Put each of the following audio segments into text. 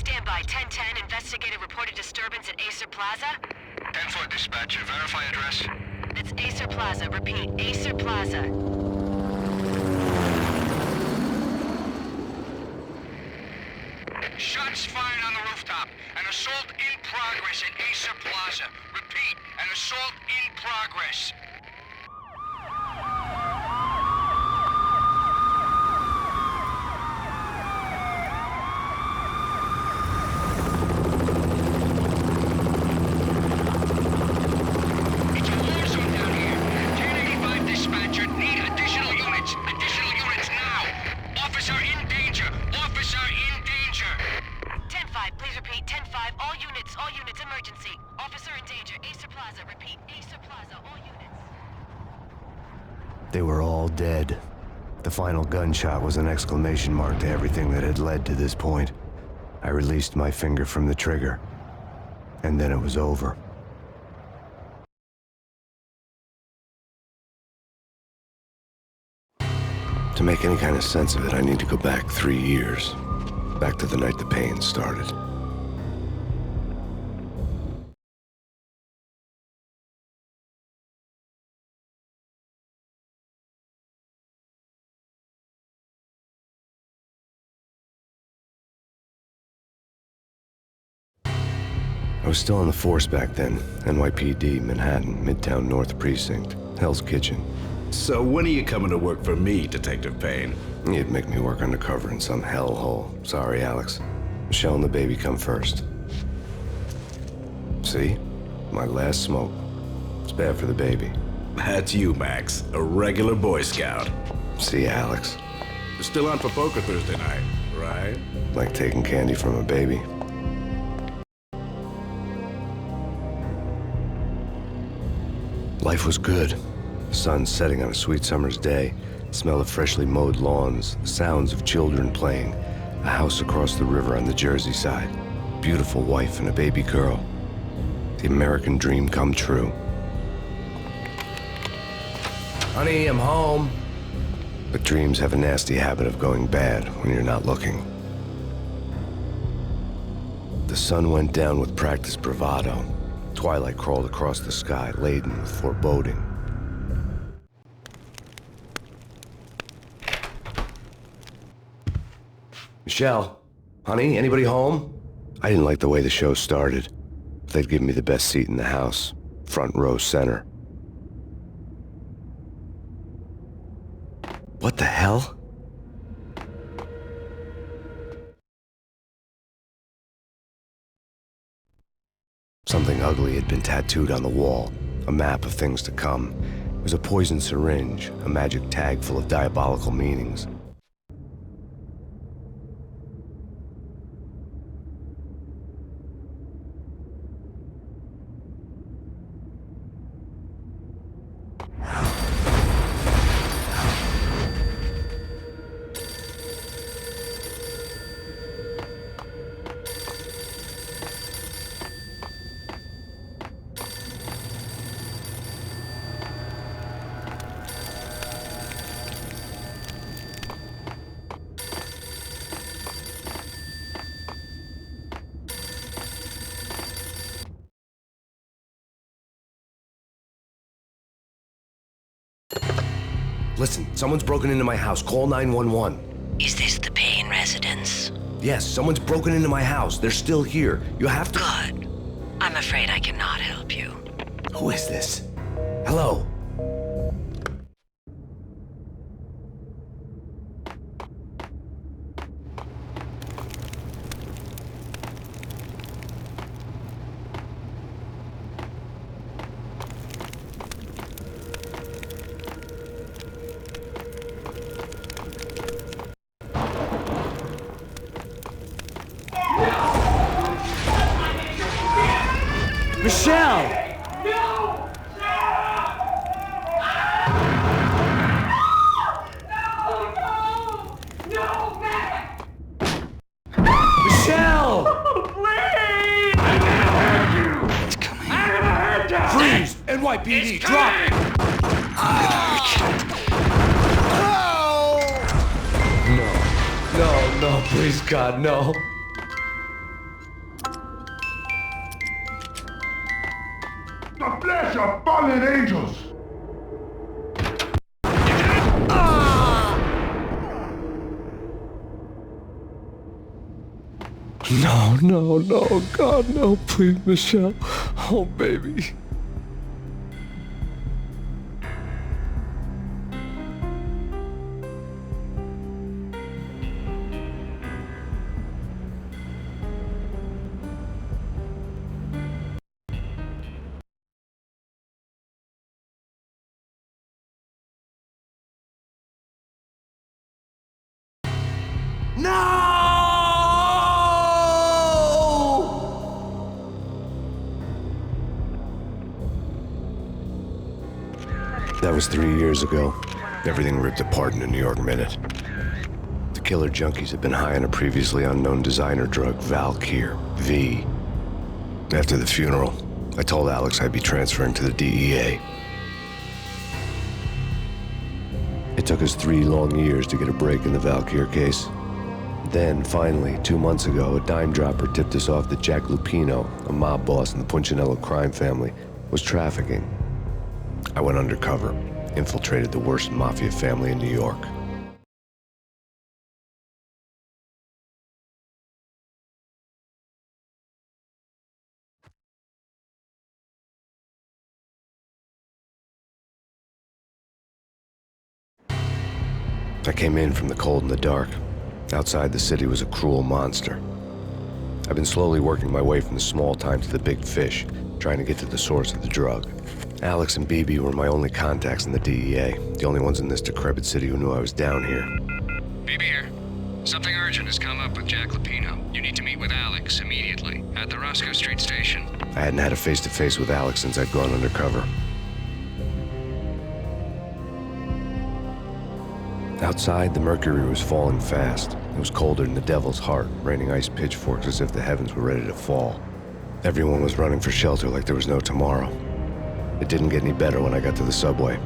Stand by. 1010. Investigator reported disturbance at Acer Plaza. 10-4 dispatcher. Verify address. That's Acer Plaza. Repeat. Acer Plaza. Shots fired on the rooftop. An assault in progress at Acer Plaza. Repeat, an assault in progress. It's a war zone down here. 1085 dispatcher. Need additional units. Additional units now. Officer in danger. Officer in danger. 10-5. Please repeat. 10-5. All units, emergency. Officer in danger. Acer Plaza. Repeat. Acer Plaza. All units. They were all dead. The final gunshot was an exclamation mark to everything that had led to this point. I released my finger from the trigger, and then it was over. To make any kind of sense of it, I need to go back 3 years. Back to the night the Payne started. I was still on the force back then. NYPD, Manhattan, Midtown North Precinct, Hell's Kitchen. So when are you coming to work for me, Detective Payne? You'd make me work undercover in some hellhole. Sorry, Alex. Michelle and the baby come first. See? My last smoke. It's bad for the baby. That's you, Max. A regular Boy Scout. See, Alex? You're still on for poker Thursday night, right? Like taking candy from a baby. Life was good. The sun setting on a sweet summer's day, the smell of freshly mowed lawns, the sounds of children playing, a house across the river on the Jersey side, beautiful wife and a baby girl. The American dream come true. Honey, I'm home. But dreams have a nasty habit of going bad when you're not looking. The sun went down with practiced bravado. Twilight crawled across the sky, laden with foreboding. Michelle, honey, anybody home? I didn't like the way the show started. They'd give me the best seat in the house, front row center. What the hell? Something ugly had been tattooed on the wall, a map of things to come. It was a poison syringe, a magic tag full of diabolical meanings. Listen, someone's broken into my house. Call 911. Is this the Payne residence? Yes, someone's broken into my house. They're still here. You have to... Good. I'm afraid I cannot help you. Who is this? Hello? Michelle! No! No, man! Michelle! Please! I never heard you! It's coming. I never heard you! Freeze! NYPD, drop it! No, no, please, God, no. fallen angels! No, no, no, God, no, please, Michelle. Oh, baby. That was 3 years ago. Everything ripped apart in a New York minute. The killer junkies had been high on a previously unknown designer drug, Valkyr, V. After the funeral, I told Alex I'd be transferring to the DEA. It took us 3 long years to get a break in the Valkyr case. Then, finally, 2 months ago, a dime dropper tipped us off that Jack Lupino, a mob boss in the Punchinello crime family, was trafficking. I went undercover, infiltrated the worst mafia family in New York. I came in from the cold and the dark. Outside the city was a cruel monster. I've been slowly working my way from the small time to the big fish, trying to get to the source of the drug. Alex and BB were my only contacts in the DEA, the only ones in this decrepit city who knew I was down here. BB here. Something urgent has come up with Jack Lupino. You need to meet with Alex immediately at the Roscoe Street station. I hadn't had a face-to-face with Alex since I'd gone undercover. Outside, the mercury was falling fast. It was colder than the devil's heart, raining ice pitchforks as if the heavens were ready to fall. Everyone was running for shelter like there was no tomorrow. It didn't get any better when I got to the subway.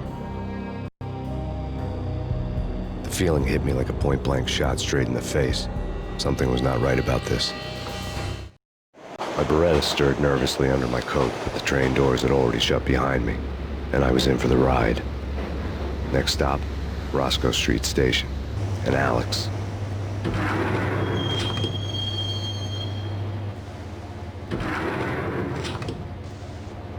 The feeling hit me like a point-blank shot straight in the face. Something was not right about this. My Beretta stirred nervously under my coat, but the train doors had already shut behind me, and I was in for the ride. Next stop, Roscoe Street Station, and Alex.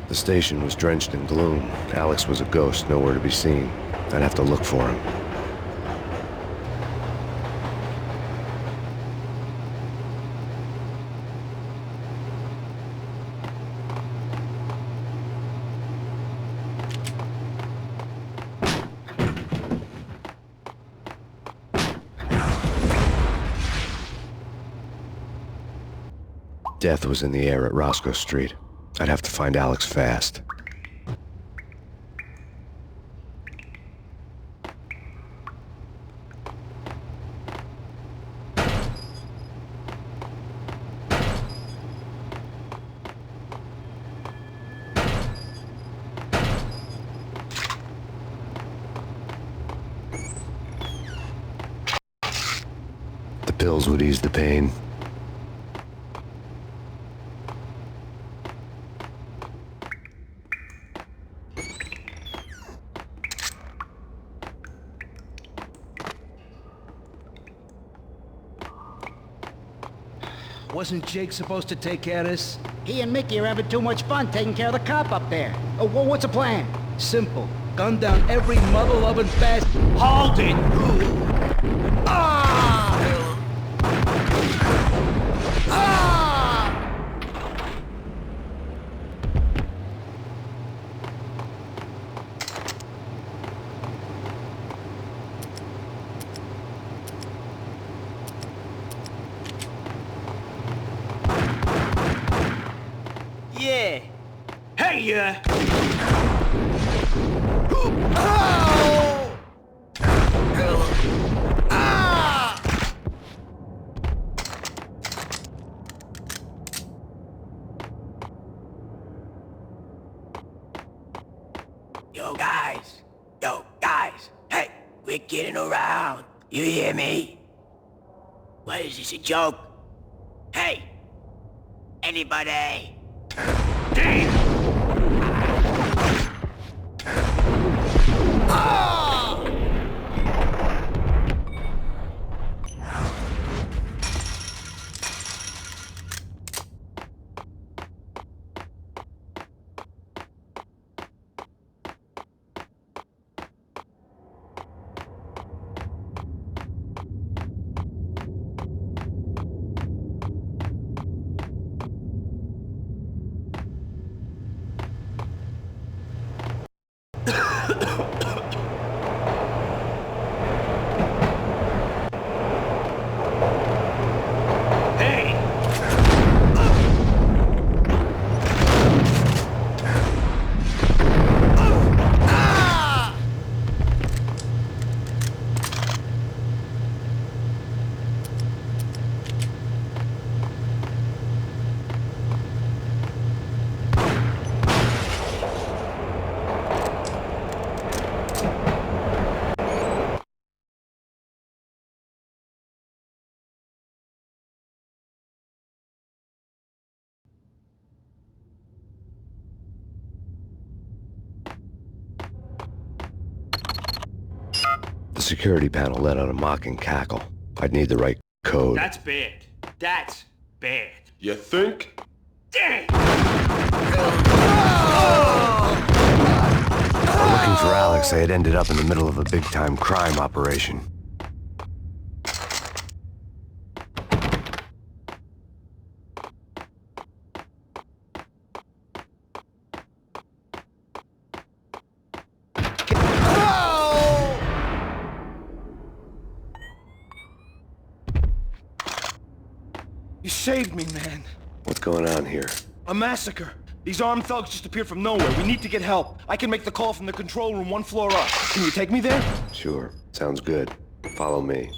The station was drenched in gloom. Alex was a ghost, nowhere to be seen. I'd have to look for him. Death was in the air at Roscoe Street. I'd have to find Alex fast. The pills would ease the pain. Wasn't Jake supposed to take care of this? He and Mickey are having too much fun taking care of the cop up there. What's the plan? Simple. Gun down every mother-loving bastard. Hold it! Ah! Ah! Yeah. Hey, Oh! Ah! Yo guys, hey, we're getting around. You hear me? What is this, a joke? Hey, anybody? security panel let out a mocking cackle. I'd need the right code. That's bad. That's bad. You think? Damn! While looking for Alex, I had ended up in the middle of a big-time crime operation. You saved me, man. What's going on here? A massacre. These armed thugs just appeared from nowhere. We need to get help. I can make the call from the control room 1 floor up. Can you take me there? Sure. Sounds good. Follow me.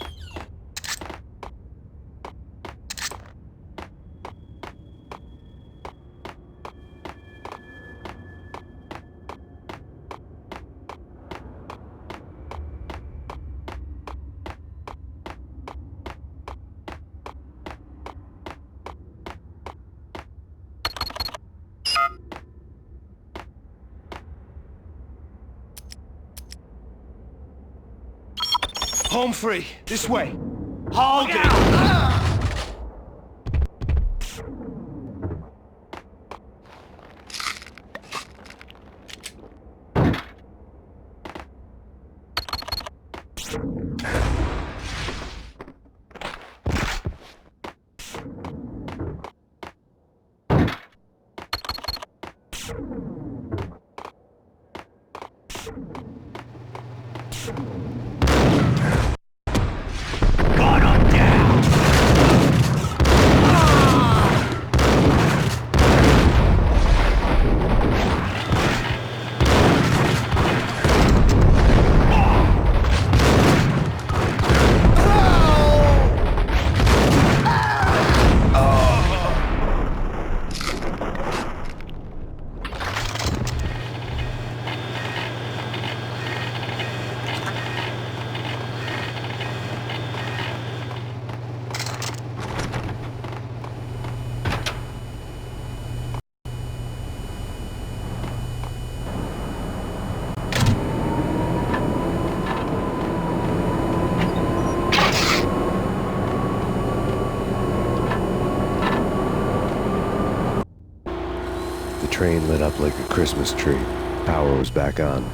Home free. This way. Hold it! The train lit up like a Christmas tree. Power was back on.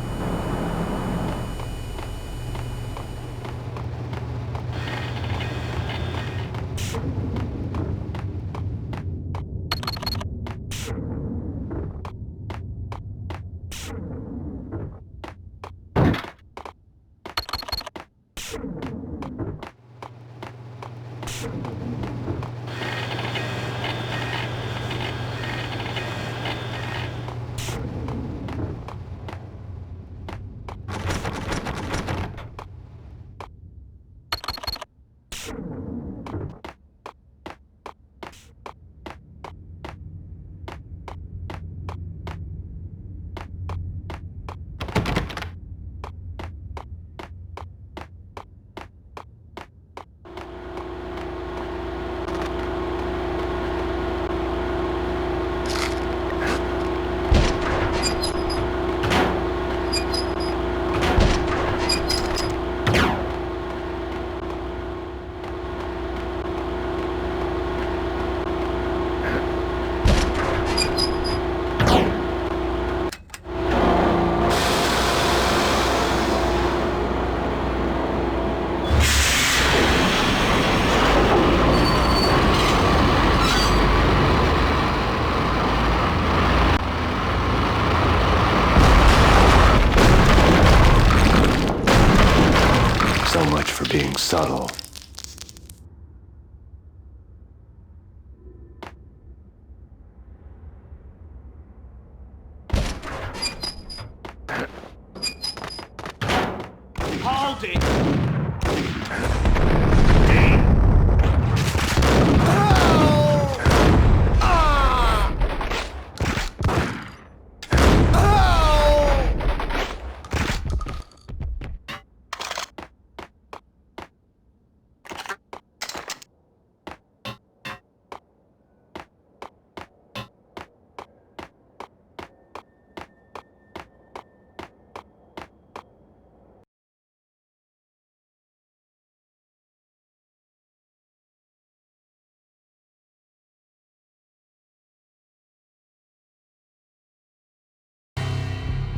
So much for being subtle. Hold it!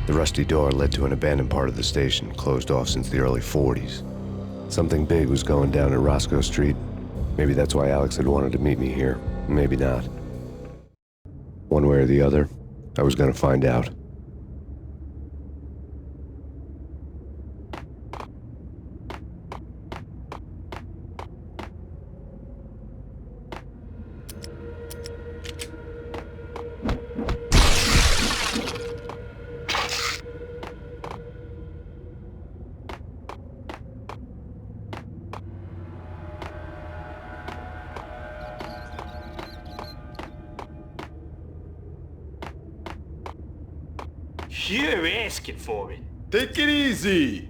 The rusty door led to an abandoned part of the station, closed off since the early 40s. Something big was going down at Roscoe Street. Maybe that's why Alex had wanted to meet me here. Maybe not. One way or the other, I was gonna find out. You're asking for it. Take it easy.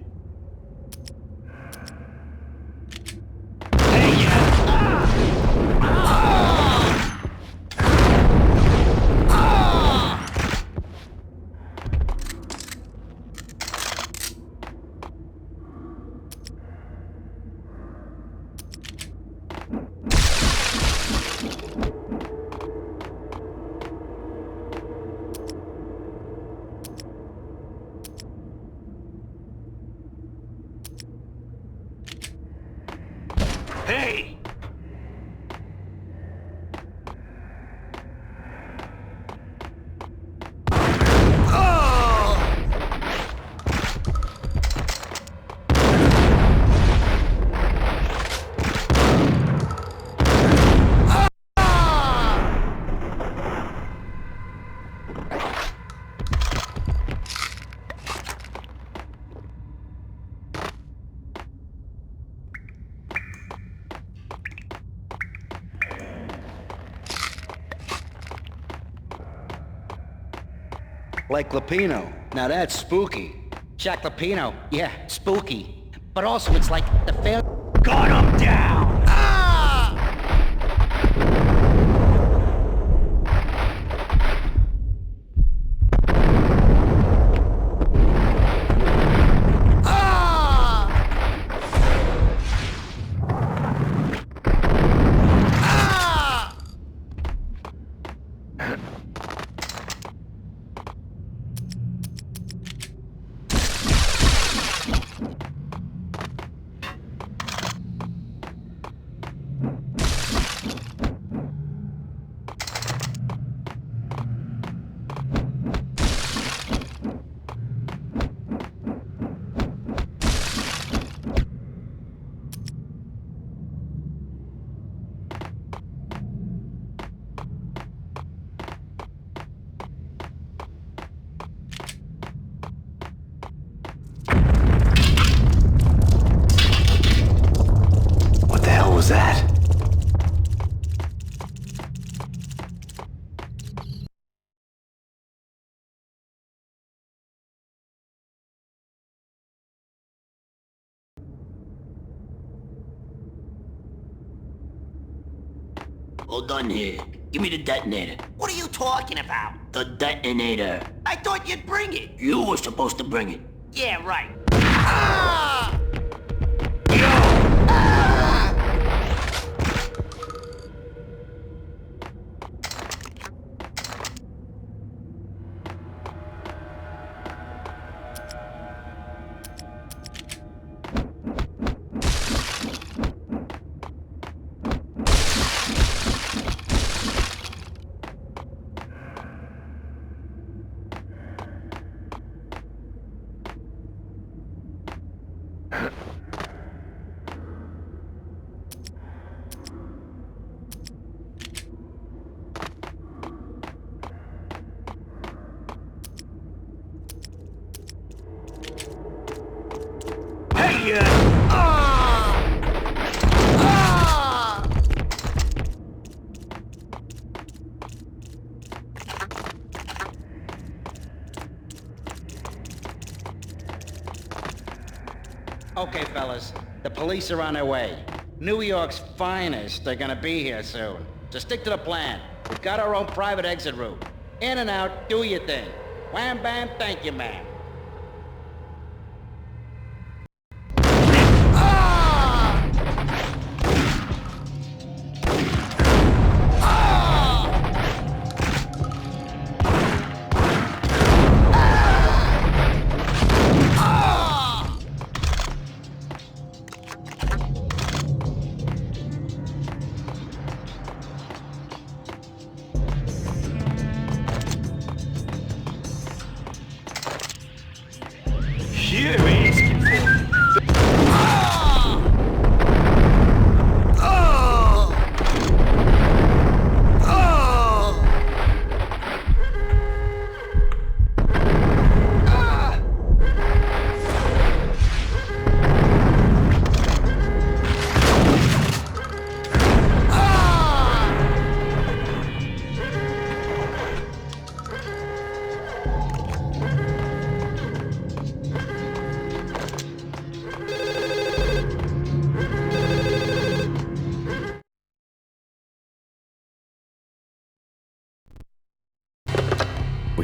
Hey! Like Lapino. Now that's spooky. Jack Lapino. Yeah, spooky. But also it's like the fail... Got him down! What the hell was that? All done here. Give me the detonator. What are you talking about? The detonator. I thought you'd bring it. You were supposed to bring it. Yeah, right. Okay, fellas. The police are on their way. New York's finest are gonna be here soon. So stick to the plan. We've got our own private exit route. In and out, do your thing. Wham bam, thank you, ma'am.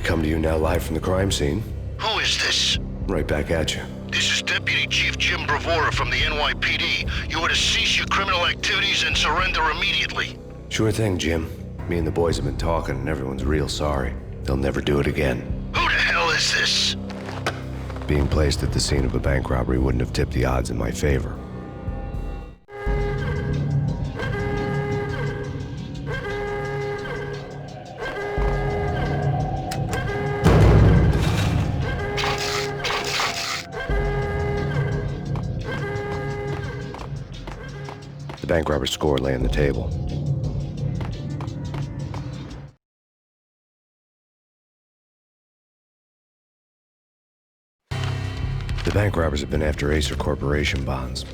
come to you now live from the crime scene. Who is this? Right back at you. This is Deputy Chief Jim Bravura from the NYPD. You are to cease your criminal activities and surrender immediately. Sure thing, Jim. Me and the boys have been talking, and everyone's real sorry. They'll never do it again. Who the hell is this? Being placed at the scene of a bank robbery wouldn't have tipped the odds in my favor. The bank robber's score lay on the table. The bank robbers have been after Acer Corporation bonds.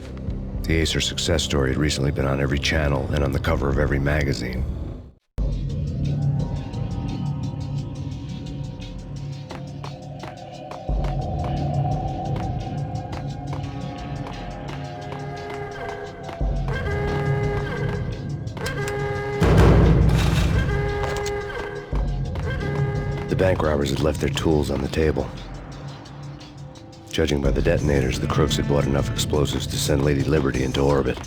The Acer success story had recently been on every channel and on the cover of every magazine. The bank robbers had left their tools on the table. Judging by the detonators, the crooks had bought enough explosives to send Lady Liberty into orbit.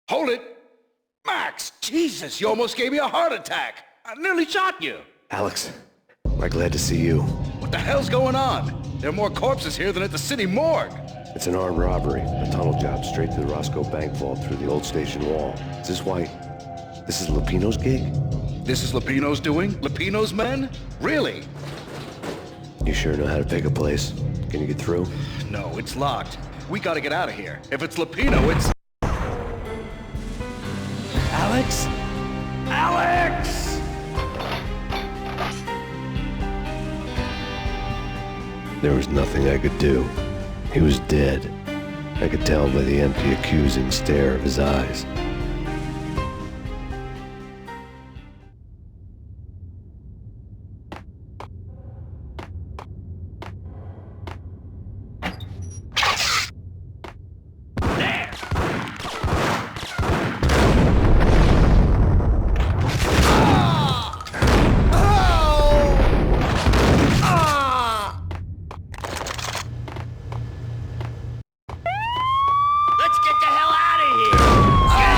Hold it! Max! Jesus, you almost gave me a heart attack! I nearly shot you! Alex, we're glad to see you. What the hell's going on? There are more corpses here than at the city morgue! It's an armed robbery, a tunnel job straight to the Roscoe Bank vault through the old station wall. Is this why... this is Lupino's gig? This is Lupino's doing? Lupino's men? Really? You sure know how to pick a place. Can you get through? No, it's locked. We gotta get out of here. If it's Lupino, it's... Alex? Alex! There was nothing I could do. He was dead. I could tell by the empty, accusing stare of his eyes. Let's get the hell out of here!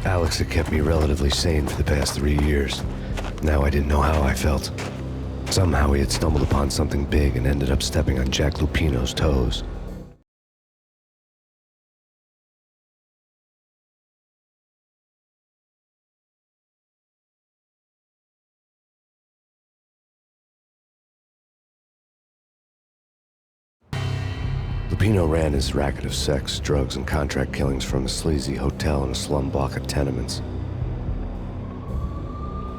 Alex had kept me relatively sane for the past 3 years. Now I didn't know how I felt. Somehow he had stumbled upon something big and ended up stepping on Jack Lupino's toes. Lupino ran his racket of sex, drugs, and contract killings from a sleazy hotel in a slum block of tenements.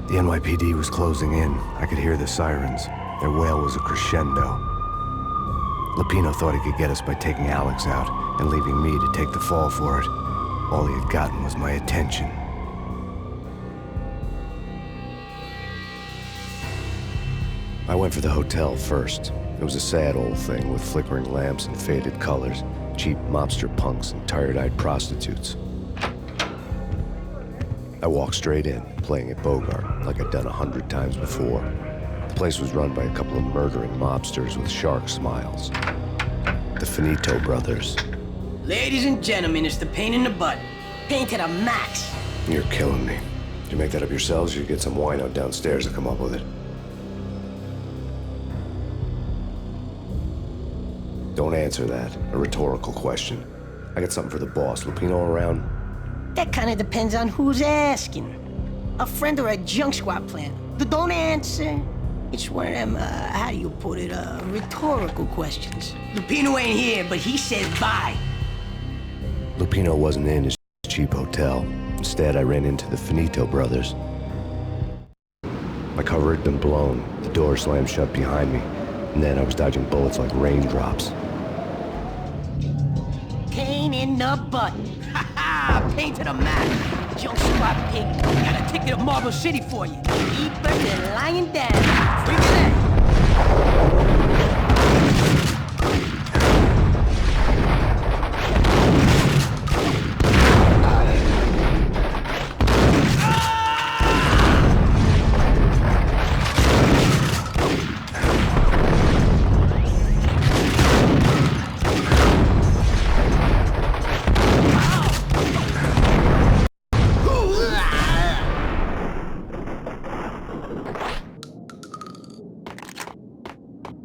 The NYPD was closing in. I could hear the sirens. Their wail was a crescendo. Lupino thought he could get us by taking Alex out and leaving me to take the fall for it. All he had gotten was my attention. I went for the hotel first. It was a sad old thing with flickering lamps and faded colors, cheap mobster punks and tired-eyed prostitutes. I walked straight in, playing at Bogart, like I'd done 100 times before. The place was run by a couple of murdering mobsters with shark smiles. The Finito brothers. Ladies and gentlemen, it's the Payne in the butt. Payne to the max. You're killing me. Did you make that up yourselves, or you get some wino downstairs to come up with it? Don't answer that. A rhetorical question. I got something for the boss. Lupino around? That kind of depends on who's asking. A friend or a junk squad plan. Don't answer. It's one of them, how do you put it, rhetorical questions. Lupino ain't here, but he said bye. Lupino wasn't in his cheap hotel. Instead, I ran into the Finito brothers. My cover had been blown. The door slammed shut behind me. And then I was dodging bullets like raindrops. Payne in the butt. Ha ha! Payne to the max. Junk squad pig. Got a ticket to Marble City for you. Deeper than lying down. Bring it in.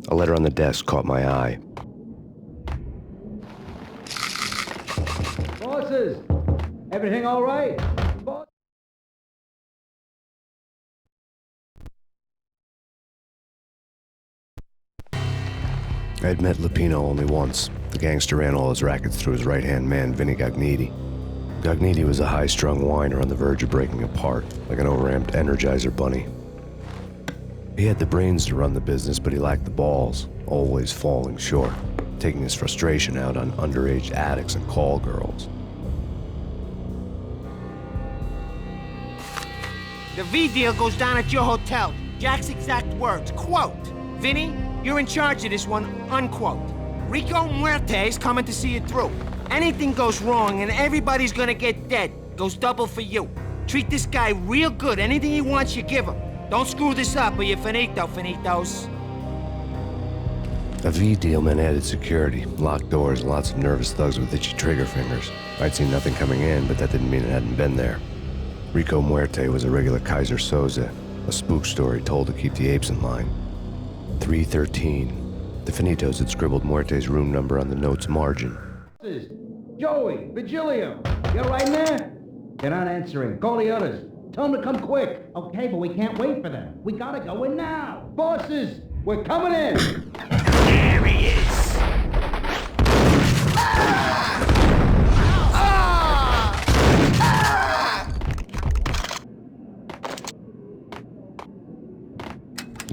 A letter on the desk caught my eye. Bosses! Everything all right? Boss? I had met Lupino only once. The gangster ran all his rackets through his right-hand man, Vinny Gagniti. Gagniti was a high-strung whiner on the verge of breaking apart, like an overamped Energizer bunny. He had the brains to run the business, but he lacked the balls, always falling short, taking his frustration out on underage addicts and call girls. The V deal goes down at your hotel. Jack's exact words, quote, "Vinny, you're in charge of this one," unquote. Rico Muerte's coming to see it through. Anything goes wrong and everybody's gonna get dead. Goes double for you. Treat this guy real good. Anything he wants, you give him. Don't screw this up or you're finito, finitos. A V deal meant added security, locked doors, and lots of nervous thugs with itchy trigger fingers. I'd seen nothing coming in, but that didn't mean it hadn't been there. Rico Muerte was a regular Kaiser Soze, a spook story told to keep the apes in line. 313. The Finitos had scribbled Muerte's room number on the note's margin. Joey, Vigilio, you're right in there? They're not answering. Call the others. Tell them to come quick. Okay, but we can't wait for them. We gotta go in now. Bosses, we're coming in. There he is.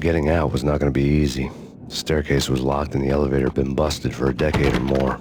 Getting out was not going to be easy. The staircase was locked and the elevator had been busted for a decade or more.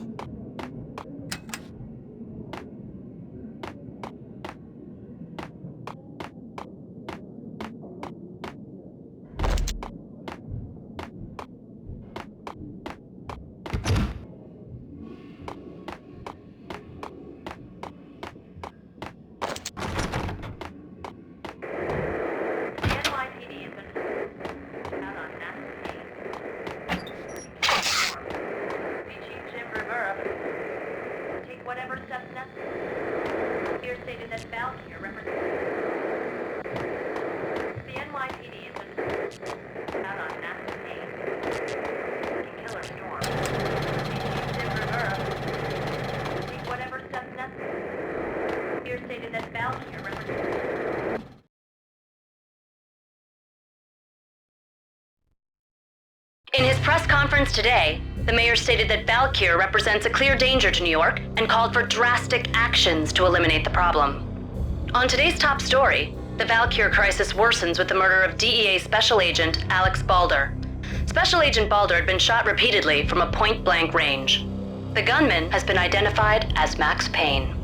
conference today, the mayor stated that Valkyr represents a clear danger to New York and called for drastic actions to eliminate the problem. On today's top story, the Valkyr crisis worsens with the murder of DEA Special Agent Alex Balder. Special Agent Balder had been shot repeatedly from a point-blank range. The gunman has been identified as Max Payne.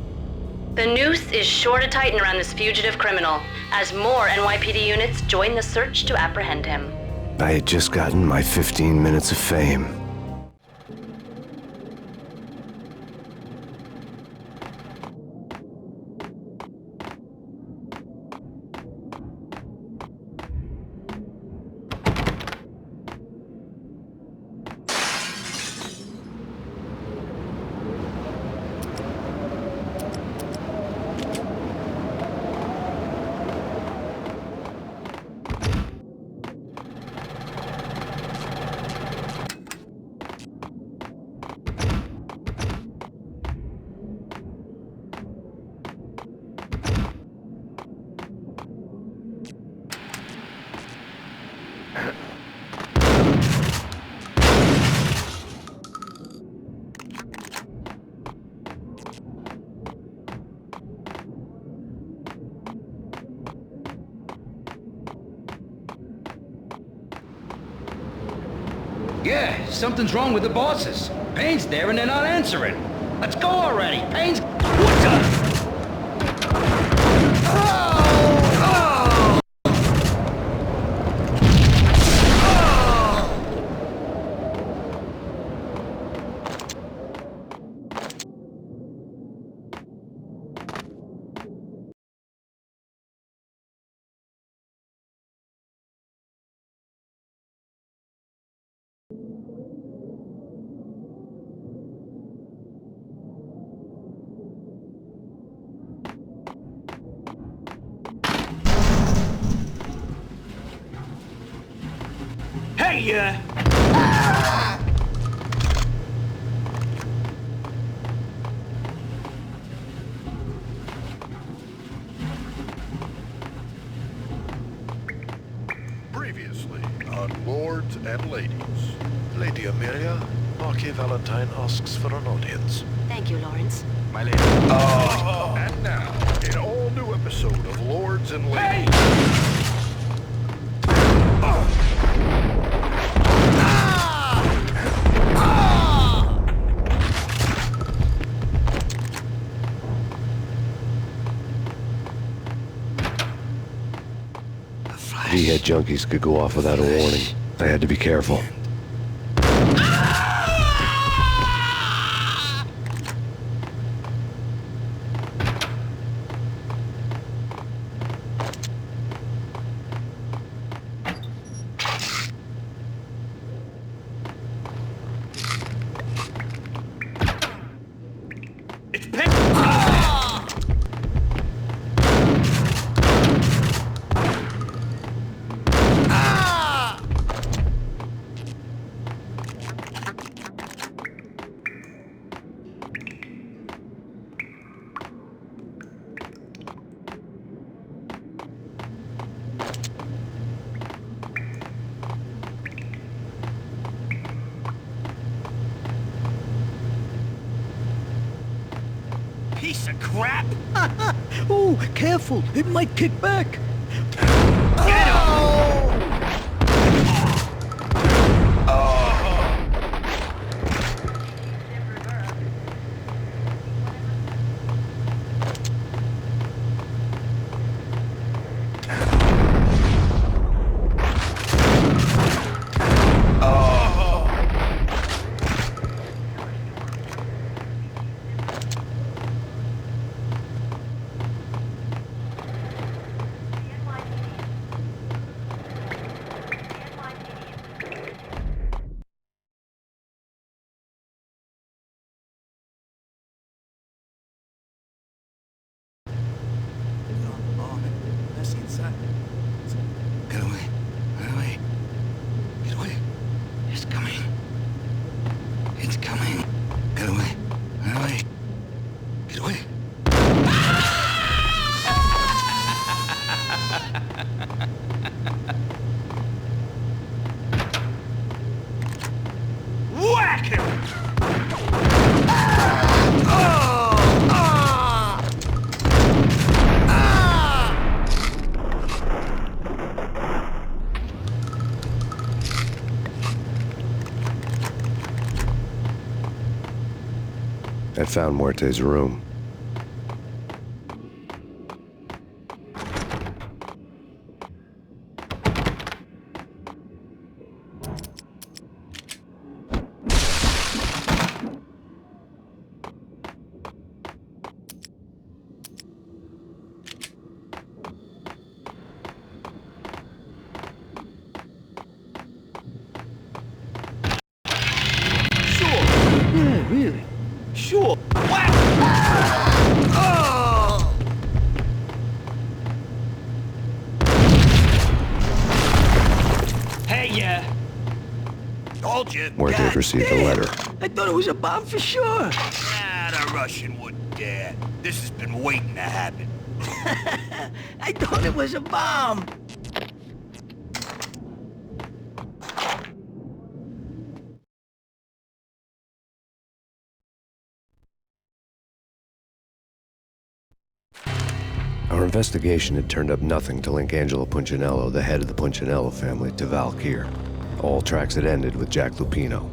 The noose is sure to tighten around this fugitive criminal as more NYPD units join the search to apprehend him. I had just gotten my 15 minutes of fame. Yeah, something's wrong with the bosses. Payne's there and they're not answering. Let's go already. Payne's... What's up? Hey, Previously on Lords and Ladies. Lady Amelia, Marquis Valentine asks for an audience. Thank you, Lawrence. My lady. And now, an all-new episode of Lords and Ladies. V-head junkies could go off without a warning. I had to be careful. it's Payne! Piece of crap! Oh, careful. It might kick back. Get him! Get away. Get away. Get away. It's coming. It's coming. Get away. Get away. Get away. Attack him! I found Muerte's room. Yeah, really. Sure. Hey, told you. Muerte had received a letter. I thought it was a bomb for sure. Nah, the Russian wouldn't dare. This has been waiting to happen. I thought it was a bomb. Our investigation had turned up nothing to link Angelo Punchinello, the head of the Punchinello family, to Valkyr. All tracks had ended with Jack Lupino.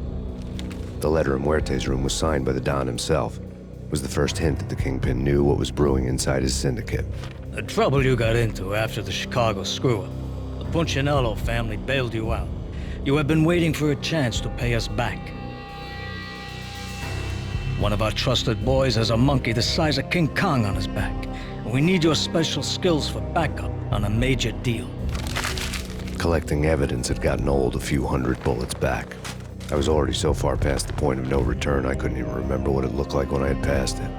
The letter in Muerte's room was signed by the Don himself. It was the first hint that the Kingpin knew what was brewing inside his syndicate. The trouble you got into after the Chicago screw-up. The Punchinello family bailed you out. You have been waiting for a chance to pay us back. One of our trusted boys has a monkey the size of King Kong on his back. We need your special skills for backup on a major deal. Collecting evidence had gotten old a few hundred bullets back. I was already so far past the point of no return, I couldn't even remember what it looked like when I had passed it.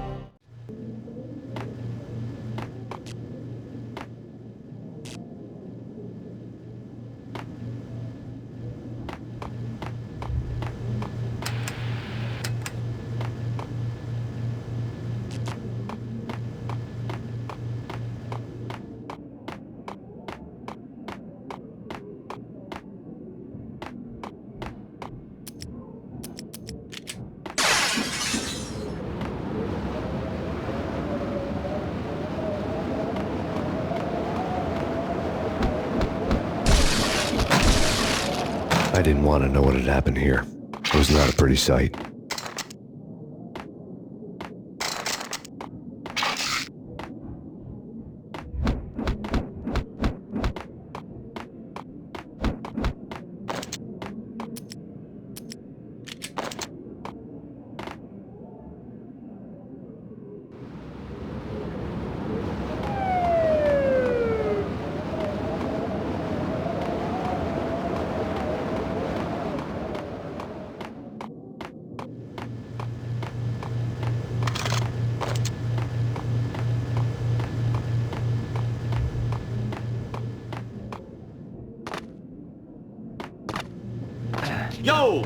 I didn't want to know what had happened here. It was not a pretty sight. Yo!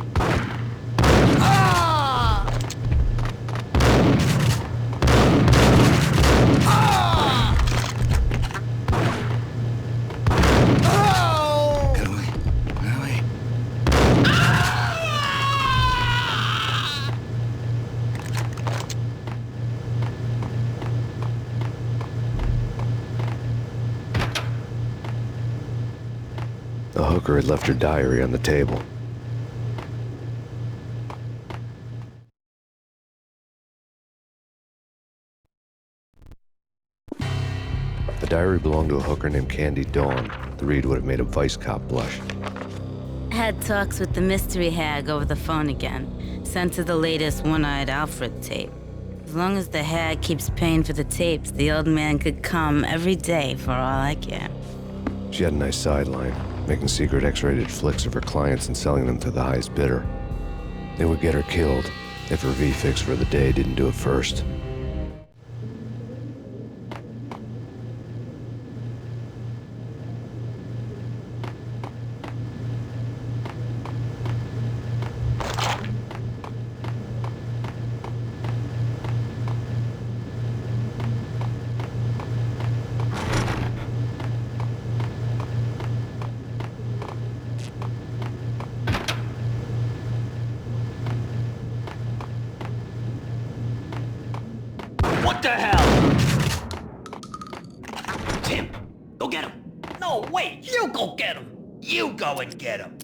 The hooker had left her diary on the table. The diary belonged to a hooker named Candy Dawn. The read would have made a vice cop blush. Had talks with the mystery hag over the phone again. Sent her the latest One-Eyed Alfred tape. As long as the hag keeps paying for the tapes, the old man could come every day for all I care. She had a nice sideline, making secret X-rated flicks of her clients and selling them to the highest bidder. It would get her killed if her V-fix for the day didn't do it first. What the hell? Tim, go get him. No, wait, you go get him. You go and get him.